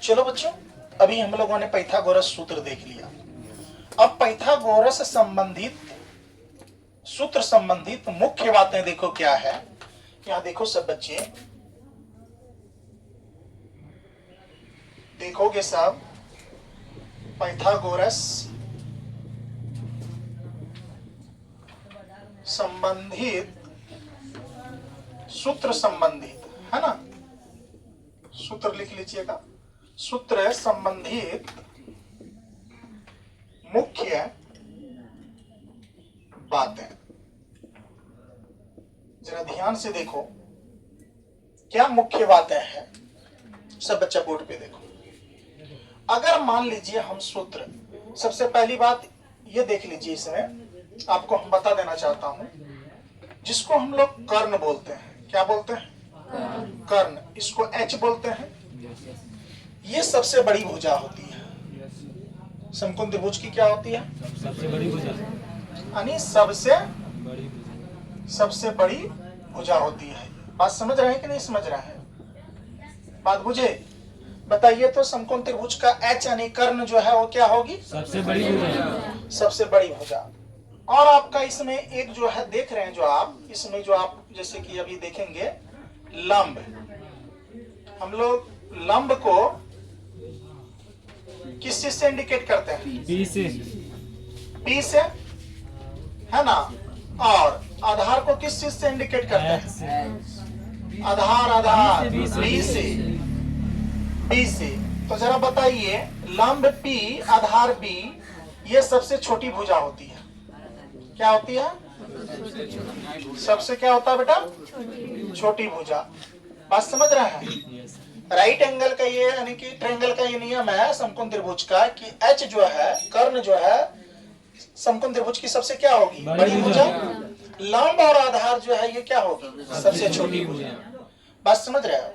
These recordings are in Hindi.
चलो बच्चों, अभी हम लोगों ने पाइथागोरस सूत्र देख लिया। अब पाइथागोरस संबंधित सूत्र संबंधित मुख्य बातें देखो क्या है। यहाँ देखो सब बच्चे, देखोगे सब पाइथागोरस संबंधित सूत्र संबंधित है ना, सूत्र लिख लीजिएगा। सूत्र संबंधित मुख्य बातें, जरा ध्यान से देखो क्या मुख्य बातें हैं। सब बच्चा बोर्ड पे देखो। अगर मान लीजिए हम सूत्र, सबसे पहली बात ये देख लीजिए, इसमें आपको हम बता देना चाहता हूं, जिसको हम लोग कर्ण बोलते हैं। क्या बोलते हैं? कर्ण। इसको एच बोलते हैं। ये सबसे बड़ी भुजा होती है। समकोण त्रिभुज की क्या होती है? सबसे बड़ी भुजा, यानी सबसे बड़ी भुजा होती है। बात समझ रहे हैं कि नहीं समझ रहे हैं? बात बुझे? बताइए तो समकोण त्रिभुज का एच यानी कर्ण जो है वो क्या होगी? सबसे बड़ी भुजा, सबसे बड़ी भुजा। और आपका इसमें एक जो है देख रहे हैं, जो आप इसमें जो आप जैसे कि अभी देखेंगे लंब, हम लोग लंब को किस चीज से इंडिकेट करते हैं? पी से है ना। और आधार को किस चीज से इंडिकेट करते हैं? आधार बी से। तो जरा बताइए, लंब P आधार B ये सबसे छोटी भुजा होती है। क्या होती है? सबसे क्या होता है बेटा? छोटी भुजा। बात समझ रहे हैं? राइट एंगल का ये यानी कि ट्रायंगल का ये नियम है समकोण त्रिभुज का कि H जो है, कर्ण जो है, समकोण त्रिभुज की सबसे क्या होगी? बड़ी भुजा। लंब और आधार जो है ये क्या होगी? सबसे छोटी भुजा। बात समझ रहे हो?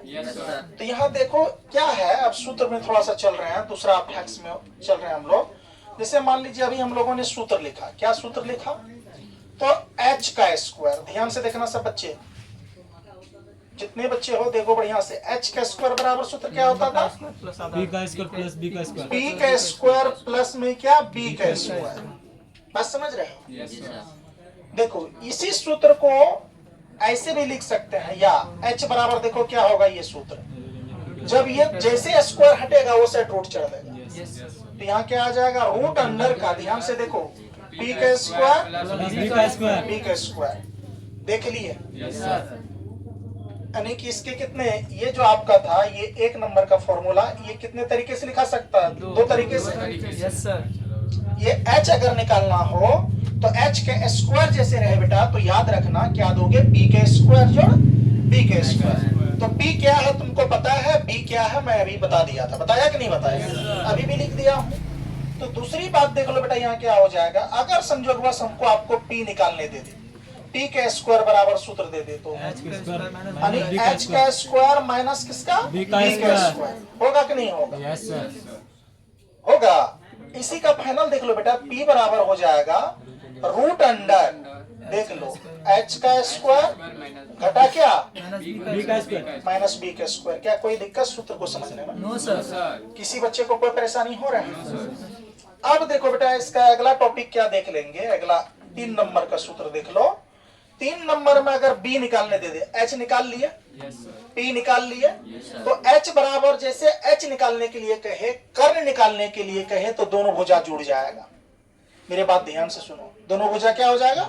तो यहाँ देखो क्या है, अब सूत्र में थोड़ा सा चल रहे हैं, दूसरा अभ्यास में चल रहे हैं हम लोग। जैसे मान लीजिए अभी हम लोगों ने सूत्र लिखा। क्या सूत्र लिखा? तो h का स्क्वायर, ध्यान से देखना सब बच्चे, जितने बच्चे हो देखो बढ़िया से। h का स्क्वायर बराबर सूत्र क्या होता था? b का स्क्वायर प्लस b का स्क्वायर। b का स्क्वायर प्लस में क्या? b का स्क्वायर। बात समझ रहे हो? देखो इसी सूत्र को ऐसे भी लिख सकते हैं, या h बराबर देखो क्या होगा ये सूत्र, जब ये जैसे स्क्वायर हटेगा वो साइड रूट चढ़ देगा। तो यहाँ क्या आ जाएगा? रूट अंडर का, ध्यान से देखो, p का स्क्वायर b का स्क्वायर। देख लिए? यानी कि इसके कितने, ये जो आपका था ये एक नंबर का फॉर्मूला, ये कितने तरीके से लिखा सकता है? दो तरीके से। Yes sir. ये h अगर निकालना हो तो h के स्क्वायर जैसे रहे बेटा, तो याद रखना क्या दोगे? b के स्क्वायर जोड़ b के स्क्वायर। तो p क्या है तुमको पता है? b क्या है मैं अभी बता दिया था। बताया कि नहीं बताया? अभी भी लिख दिया हूँ। तो दूसरी बात देख लो बेटा, यहाँ क्या हो जाएगा, अगर संयोगवश हमको आपको p निकालने दे दे, p के स्क्वायर बराबर सूत्र दे दे, तो यानी h का स्क्वायर माइनस किसका? b का स्क्वायर। होगा कि नहीं होगा? Yes sir. होगा। इसी का फाइनल देख लो बेटा, p बराबर हो जाएगा रूट अंडर, देख लो, h का स्क्वायर घटा क्या? b का स्क्वायर माइनस b का स्क्वायर। क्या कोई दिक्कत सूत्र को समझने में? No sir. किसी बच्चे को कोई परेशानी हो रहा है? अब देखो बेटा, इसका अगला टॉपिक क्या देख लेंगे, अगला 3 नंबर का सूत्र देख लो। 3 नंबर में अगर b निकालने दे दे, h निकाल लिए, p निकाल लिए, तो h बराबर जैसे h निकालने के लिए कहे, कर्ण निकालने के लिए कहे, तो दोनों भुजा जुड़ जाएगा। मेरे बात ध्यान से सुनो, दोनों भुजा क्या हो जाएगा?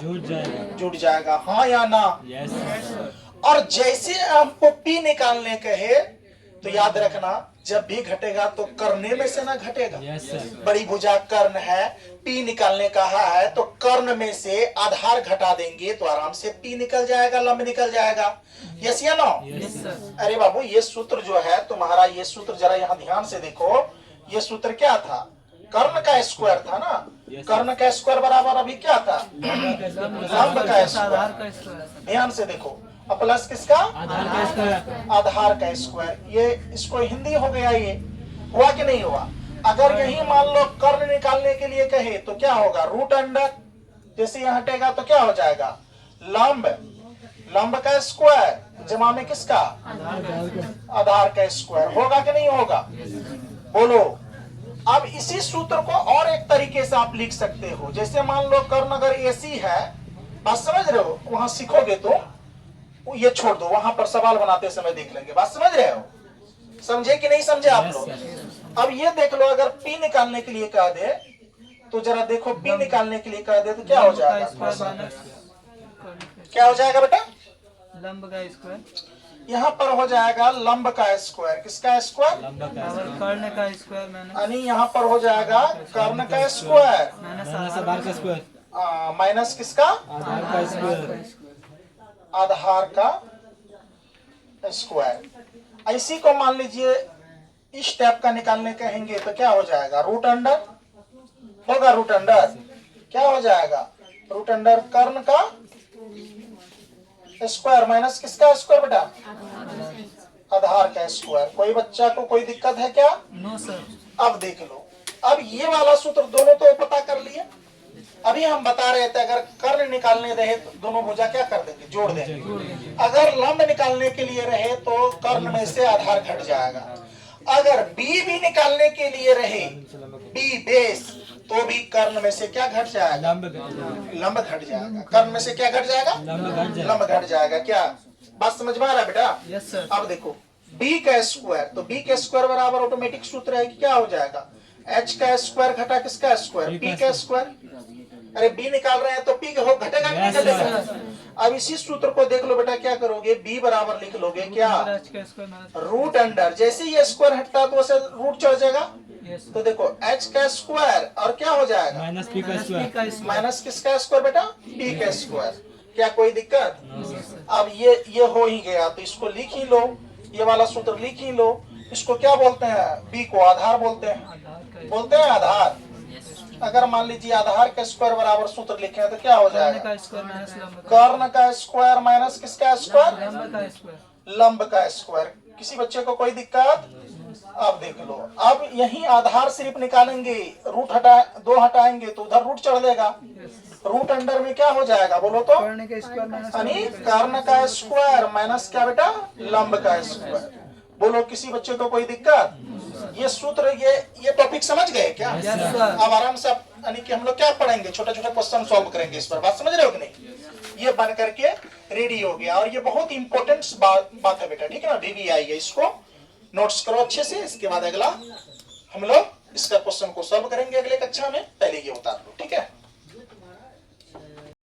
जुड़ जाएगा। हाँ या ना? Yes sir. और जैसे आपको p निकालने कहे तो याद रखना, जब भी घटेगा तो करने में से ना घटेगा। Yes sir. बड़ी भुजा कर्ण है, p निकालने कहा है तो कर्ण में से आधार घटा देंगे तो आराम से p निकल जाएगा, लंब निकल जाएगा। यस या नो? Yes sir. अरे बाबू, ये सूत्र जो है तुम्हारा, ये सूत्र जरा यहाँ ध्यान से देखो, ये सूत्र क्या था? कर्ण का स्क्वायर था ना। कर्ण का स्क्वायर बराबर अभी क्या था? लंब का स्क्वायर। ध्यान से देखो, और प्लस किसका? आधार का स्क्वायर। आधार का स्क्वायर। ये इसको हिंदी हो गया, ये हुआ कि नहीं हुआ? अगर यही मान लो कर्ण निकालने के लिए कहे तो क्या होगा? रूट अंडर, जैसे यहाँ हटेगा तो क्या हो जाएगा? लंब, लंब का स्क्वायर जमा में किसका? आधार का स्क्वायर। होगा कि नहीं होगा? बोलो। अब इसी सूत्र को और एक तरीके से आप लिख सकते हो। जैसे मान लो कर्ण अगर AC है, बात समझ रहे हो? वहां सीखोगे तो ये छोड़ दो, वहां पर सवाल बनाते समय देख लेंगे। बात समझ रहे हो? समझे कि नहीं समझे आप लोग? अब ये देख लो, अगर P निकालने के लिए कह दे तो जरा देखो, P निकालने के लिए कह दे तो क्या हो जाएगा? क्या हो जाएगा बेटा? लंब का स्क्वायर। यहाँ पर हो जाएगा लंब का स्क्वायर। किसका स्क्वायर? कर्ण का स्क्वायर माइनस यानी यहाँ पर हो जाएगा कर्ण का स्क्वायर आधार का स्क्वायर। माइनस किसका? आधार का स्क्वायर। आधार का स्क्वायर। इसी को मान लीजिए इस टाइप का निकालने कहेंगे तो क्या हो जाएगा? रूट अंडर होगा। रूट अंडर क्या हो जाएगा? रूट अंडर कर्ण का स्क्वायर माइनस किसका स्क्वायर बेटा? आधार का स्क्वायर। कोई बच्चा को कोई दिक्कत है क्या? No sir. अब देख लो, अब ये वाला सूत्र दोनों तो पता कर लिए। अभी हम बता रहे थे अगर कर्ण निकालने रहे तो दोनों भुजा क्या कर देंगे? जोड़ देंगे। अगर लंब निकालने के लिए रहे तो कर्ण में से आधार घट जाएगा। अगर बी भी निकालने के लिए रहे, बी बेस, तो भी कर्ण में से क्या घट जाएगा? लंब घट जाएगा। कर्ण में से क्या घट जाएगा? लंब घट जाएगा। क्या बात समझ में आ रहा है बेटा? Yes sir. अब देखो b का स्क्वायर, तो b का स्क्वायर बराबर ऑटोमेटिक सूत्र है कि क्या हो जाएगा? h का स्क्वायर घटा किसका स्क्वायर? p का स्क्वायर। अरे b निकाल रहे हैं तो p हो घटेगा कि नहीं घटेगा? अब इसी सूत्र को देख लो बेटा, क्या करोगे? b बराबर लिख लोगे क्या? Root under. जैसे ये स्क्वायर हटता है तो उसे रूट चढ़ जाएगा। तो देखो h का स्क्वायर और क्या हो जाएगा? माइनस p का स्क्वायर। माइनस किसका स्क्वायर बेटा? p का स्क्वायर। क्या कोई दिक्कत? अब ये हो ही गया तो इसको लिख ही लो, ये वाला सूत्र लिख ही लो। इसको क्या बोलते हैं? b को आधार बोलते हैं। बोलते हैं आधार। अगर मान लीजिए आधार का स्क्वायर बराबर सूत्र लिखे हैं तो क्या हो जाएगा? कर्ण का स्क्वायर माइनस किसका स्क्वायर? लंब का स्क्वायर। किसी बच्चे को कोई दिक्कत? अब देख लो, अब यही आधार सिर्फ निकालेंगे, रूट दो हटाएंगे तो उधर रूट चढ़ देगा। रूट अंडर में क्या हो जाएगा बोलो तो? यानी कर्ण का स्क्वायर माइनस क्या बेटा? लंब का स्क्वायर। बोलो किसी बच्चे को कोई दिक्कत? ये सूत्र ये टॉपिक समझ गए क्या? अब आराम से यानी कि हम लोग क्या पढ़ेंगे? छोटे छोटे क्वेश्चन सॉल्व करेंगे इस पर। बात समझ रहे हो कि नहीं? ये बन करके रेडी हो गया और ये बहुत इंपॉर्टेंट बात है बेटा, ठीक है ना? VVI है, इसको नोट्स करो अच्छे से। इसके बाद अगला हम लोग इसका क्वेश्चन को सॉल्व करेंगे अगले कक्षा में। पहले ये उतार लो, ठीक है?